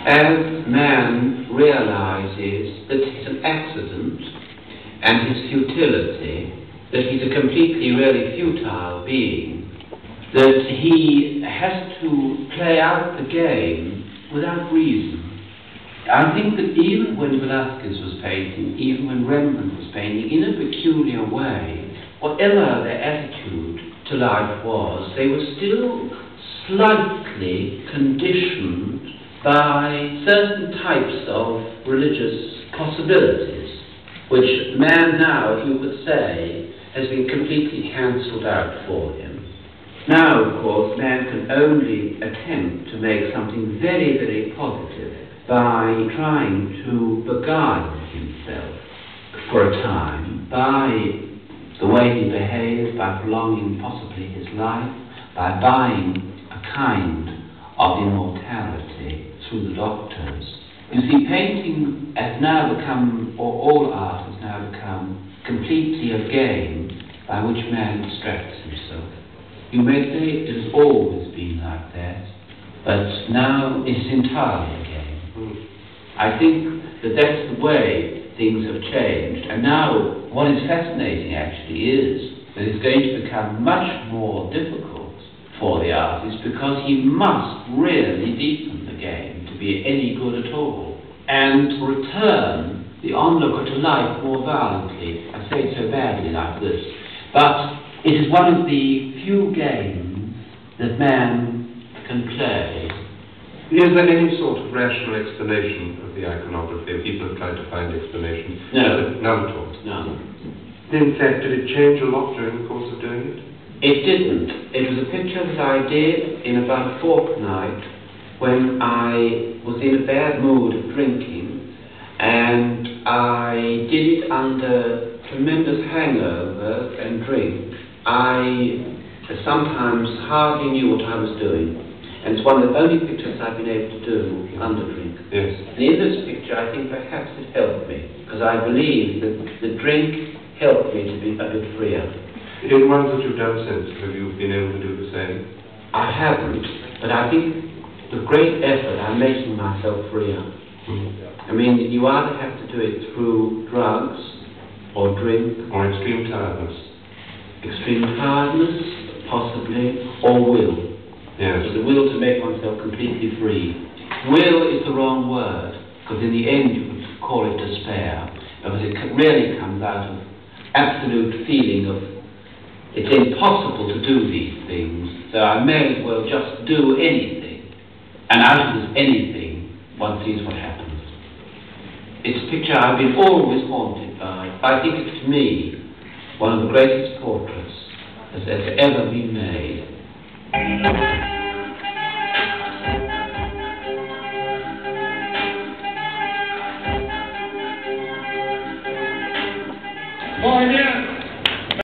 As man realizes that he's an accident and his futility, that he's a completely really futile being, that he has to play out the game without reason. I think that even when Velázquez was painting, even when Rembrandt was painting, in a peculiar way, whatever their attitude to life was, they were still slightly conditioned by certain types of religious possibilities, which man now, if you could say, has been completely cancelled out for him. Now, of course, man can only attempt to make something very, very positive by trying to beguile himself for a time by the way he behaves, by prolonging possibly his life, by buying a kind of immortality through the doctors. You see, painting has now become, or all art has now become, completely a game by which man distracts himself. You may say it has always been like that, but now it's entirely a game. I think that that's the way things have changed, and now what is fascinating actually is that it's going to become much more difficult for the artist because he must really deepen the game to be any good at all and return the onlooker to life more violently. I say it so badly like this, but it is one of the few games that man can play. Is there any sort of rational explanation of the iconography? People have tried to find explanations. No. None at all? None. In fact, did it change a lot during the course of doing it? It didn't. It was a picture that I did in about a fortnight when I was in a bad mood of drinking, and I did it under tremendous hangover and drink. I sometimes hardly knew what I was doing. And it's one of the only pictures I've been able to do under drink. Yes. And in this picture, I think perhaps it helped me, because I believe that the drink helped me to be a bit freer. In ones that you've done since, have you been able to do the same? I haven't, but I think with great effort I'm making myself freer. I mean, you either have to do it through drugs, or drink, or extreme tiredness. Extreme tiredness, possibly, or will. Yes. So the will to make oneself completely free. Will is the wrong word, because in the end you could call it despair, because it really comes out of absolute feeling of it's impossible to do these things, so I may as well just do anything. And out of this anything, one sees what happens. It's a picture I've been always haunted by. I think it's, to me, one of the greatest portraits that's ever been made.